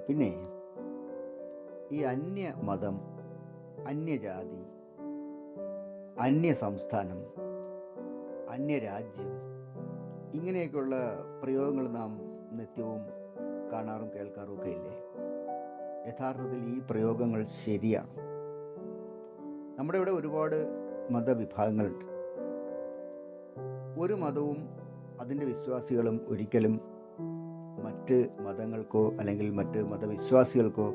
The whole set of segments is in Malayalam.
പിന്നെ ഈ അന്യമതം, അന്യജാതി, അന്യസംസ്ഥാനം, അന്യരാജ്യം ഇങ്ങനെയൊക്കെയുള്ള പ്രയോഗങ്ങൾ നാം നിത്യവും കാണാറും കേൾക്കാറും ഒക്കെ ഇല്ലേ? യഥാർത്ഥത്തിൽ ഈ പ്രയോഗങ്ങൾ ശരിയാണ്. നമ്മുടെ ഇവിടെ ഒരുപാട് മതവിഭാഗങ്ങളുണ്ട്. ഒരു മതവും അതിൻ്റെ വിശ്വാസികളും ഒരിക്കലും മറ്റ് മതങ്ങൾക്കോ അല്ലെങ്കിൽ മറ്റ് മതവിശ്വാസികൾക്കോ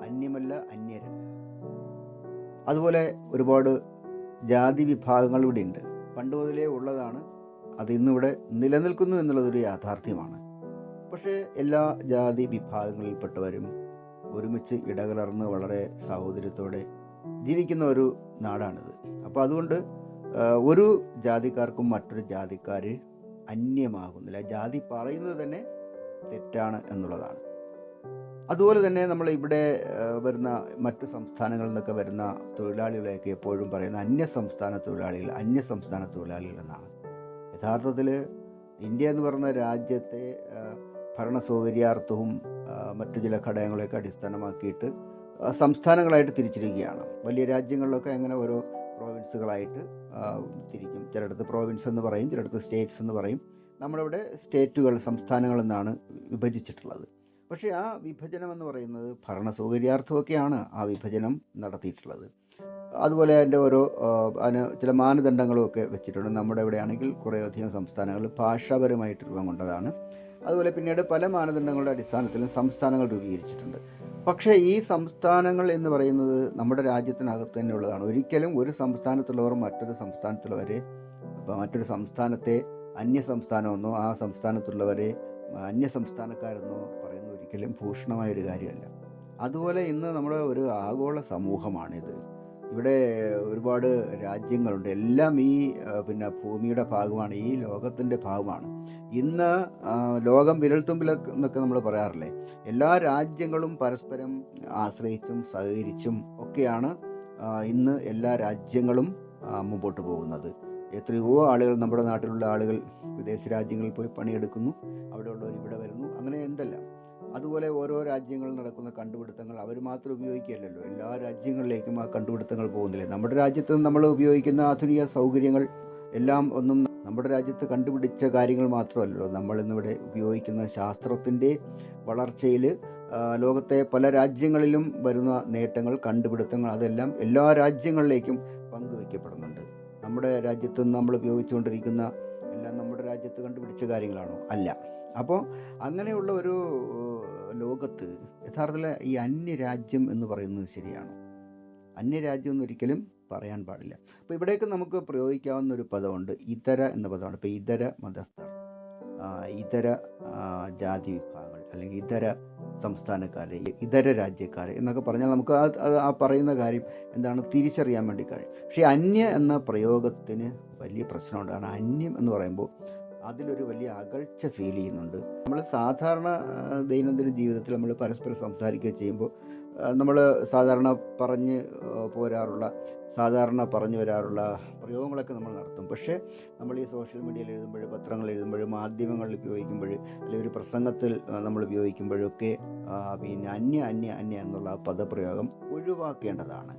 അന്യമല്ല, അന്യരല്ല. അതുപോലെ ഒരുപാട് ജാതി വിഭാഗങ്ങൾ ഇവിടെ ഉണ്ട്. പണ്ട് മുതലേ ഉള്ളതാണ്. അത് ഇന്നിവിടെ നിലനിൽക്കുന്നു എന്നുള്ളതൊരു യാഥാർത്ഥ്യമാണ്. പക്ഷേ എല്ലാ ജാതി വിഭാഗങ്ങളിൽപ്പെട്ടവരും ഒരുമിച്ച് ഇടകലർന്ന് വളരെ സാഹോദര്യത്തോടെ ജീവിക്കുന്ന ഒരു നാടാണിത്. അപ്പോൾ അതുകൊണ്ട് ഒരു ജാതിക്കാർക്കും മറ്റൊരു ജാതിക്കാർ അന്യമാകുന്നില്ല. ജാതി പറയുന്നത് തന്നെ തെറ്റാണ് എന്നുള്ളതാണ്. അതുപോലെ തന്നെ നമ്മൾ ഇവിടെ വരുന്ന മറ്റു സംസ്ഥാനങ്ങളിൽ നിന്നൊക്കെ വരുന്ന തൊഴിലാളികളെയൊക്കെ എപ്പോഴും പറയുന്ന അന്യസംസ്ഥാന തൊഴിലാളികൾ എന്നാണ്. യഥാർത്ഥത്തിൽ ഇന്ത്യ എന്ന് പറയുന്ന രാജ്യത്തെ ഭരണ സൗകര്യാർത്ഥവും മറ്റു ചില ഘടകങ്ങളെയൊക്കെ അടിസ്ഥാനമാക്കിയിട്ട് സംസ്ഥാനങ്ങളായിട്ട് തിരിച്ചിരിക്കുകയാണ്. വലിയ രാജ്യങ്ങളിലൊക്കെ അങ്ങനെ ഓരോ പ്രോവിൻസുകളായിട്ട് തിരിക്കും. ചിലയിടത്ത് പ്രോവിൻസ് എന്ന് പറയും, ചിലയിടത്ത് സ്റ്റേറ്റ്സ് എന്ന് പറയും. നമ്മളിവിടെ സ്റ്റേറ്റുകൾ, സംസ്ഥാനങ്ങൾ എന്നാണ് വിഭജിച്ചിട്ടുള്ളത്. പക്ഷേ ആ വിഭജനം എന്ന് പറയുന്നത് ഭരണ സൗകര്യാർത്ഥമൊക്കെയാണ് ആ വിഭജനം നടത്തിയിട്ടുള്ളത്. അതുപോലെ അതിൻ്റെ അതിന് ചില മാനദണ്ഡങ്ങളുമൊക്കെ വെച്ചിട്ടുണ്ട്. നമ്മുടെ ഇവിടെയാണെങ്കിൽ കുറേയധികം സംസ്ഥാനങ്ങൾ ഭാഷാപരമായിട്ട് രൂപം കൊണ്ടതാണ്. അതുപോലെ പിന്നീട് പല മാനദണ്ഡങ്ങളുടെ അടിസ്ഥാനത്തിലും സംസ്ഥാനങ്ങൾ രൂപീകരിച്ചിട്ടുണ്ട്. പക്ഷേ ഈ സംസ്ഥാനങ്ങൾ എന്ന് പറയുന്നത് നമ്മുടെ രാജ്യത്തിനകത്ത് തന്നെ ഉള്ളതാണ്. ഒരിക്കലും ഒരു സംസ്ഥാനത്തുള്ളവർ മറ്റൊരു സംസ്ഥാനത്തെ അന്യസംസ്ഥാനമെന്നോ ആ സംസ്ഥാനത്തുള്ളവരെ അന്യസംസ്ഥാനക്കാരെന്നോ പറയുന്നത് ഒരിക്കലും ഭൂഷണമായൊരു കാര്യമല്ല. അതുപോലെ ഇന്ന് നമ്മുടെ ഒരു ആഗോള സമൂഹമാണിത്. ഇവിടെ ഒരുപാട് രാജ്യങ്ങളുണ്ട്. എല്ലാം ഈ ഭൂമിയുടെ ഭാഗമാണ്, ഈ ലോകത്തിൻ്റെ ഭാഗമാണ്. ഇന്ന് ലോകം വിരൽത്തുമ്പിലൊക്കെ നമ്മൾ പറയാറില്ലേ? എല്ലാ രാജ്യങ്ങളും പരസ്പരം ആശ്രയിച്ചും സഹകരിച്ചും ഒക്കെയാണ് ഇന്ന് എല്ലാ രാജ്യങ്ങളും മുമ്പോട്ട് പോകുന്നത്. എത്രയോ ആളുകൾ, നമ്മുടെ നാട്ടിലുള്ള ആളുകൾ വിദേശ രാജ്യങ്ങളിൽ പോയി പണിയെടുക്കുന്നു, അവിടെയുള്ളവർ ഇവിടെ വരുന്നു, അങ്ങനെ എന്തെല്ലാം. അതുപോലെ ഓരോ രാജ്യങ്ങളിൽ നടക്കുന്ന കണ്ടുപിടുത്തങ്ങൾ അവർ മാത്രം ഉപയോഗിക്കുകയല്ലല്ലോ, എല്ലാ രാജ്യങ്ങളിലേക്കും ആ കണ്ടുപിടുത്തങ്ങൾ പോകുന്നില്ലേ? നമ്മുടെ രാജ്യത്ത് നമ്മൾ ഉപയോഗിക്കുന്ന ആധുനിക സൗകര്യങ്ങൾ എല്ലാം ഒന്നും നമ്മുടെ രാജ്യത്ത് കണ്ടുപിടിച്ച കാര്യങ്ങൾ മാത്രമല്ലല്ലോ. നമ്മൾ ഇന്നിവിടെ ഉപയോഗിക്കുന്ന ശാസ്ത്രത്തിൻ്റെ വളർച്ചയിൽ ലോകത്തെ പല രാജ്യങ്ങളിലും വരുന്ന നേട്ടങ്ങൾ, കണ്ടുപിടുത്തങ്ങൾ അതെല്ലാം എല്ലാ രാജ്യങ്ങളിലേക്കും പങ്കുവയ്ക്കപ്പെടുന്നുണ്ട്. നമ്മുടെ രാജ്യത്ത് നമ്മൾ ഉപയോഗിച്ചുകൊണ്ടിരിക്കുന്ന എല്ലാം നമ്മുടെ രാജ്യത്ത് കണ്ടുപിടിച്ച കാര്യങ്ങളാണോ? അല്ല. അപ്പോൾ അങ്ങനെയുള്ള ഒരു ലോകത്ത് യഥാർത്ഥത്തിൽ ഈ അന്യരാജ്യം എന്ന് പറയുന്നത് ശരിയാണോ? അന്യരാജ്യം എന്നൊരിക്കലും പറയാൻ പാടില്ല. അപ്പോൾ ഇവിടേക്ക് നമുക്ക് പ്രയോഗിക്കാവുന്ന ഒരു പദമുണ്ട്, ഇതര എന്ന പദമാണ്. ഇപ്പോൾ ഇതര മതസ്ഥർ, ഇതര ജാതി വിഭാഗങ്ങൾ, അല്ലെങ്കിൽ ഇതര സംസ്ഥാനക്കാർ, ഇതര രാജ്യക്കാർ എന്നൊക്കെ പറഞ്ഞാൽ നമുക്ക് ആ പറയുന്ന കാര്യം എന്താണ് തിരിച്ചറിയാൻ വേണ്ടി കഴിയും. പക്ഷേ അന്യ എന്ന പ്രയോഗത്തിന് വലിയ പ്രശ്നമുണ്ട്. കാരണം അന്യം എന്ന് പറയുമ്പോൾ അതിലൊരു വലിയ അകൽച്ച ഫീൽ ചെയ്യുന്നുണ്ട്. നമ്മൾ സാധാരണ ദൈനംദിന ജീവിതത്തിൽ നമ്മൾ പരസ്പരം സംസാരിക്കുകയും ചെയ്യുമ്പോൾ നമ്മൾ സാധാരണ പറഞ്ഞു വരാറുള്ള പ്രയോഗങ്ങളൊക്കെ നമ്മൾ നടത്തും. പക്ഷേ നമ്മൾ ഈ സോഷ്യൽ മീഡിയയിൽ എഴുതുമ്പോൾ, പത്രങ്ങൾ എഴുതുമ്പോൾ, മാധ്യമങ്ങളിൽ ഉപയോഗിക്കുമ്പോൾ, അല്ലെങ്കിൽ ഒരു പ്രസംഗത്തിൽ നമ്മൾ ഉപയോഗിക്കുമ്പോഴൊക്കെ അന്യ എന്നുള്ള പദപ്രയോഗം ഒഴിവാക്കേണ്ടതാണ്.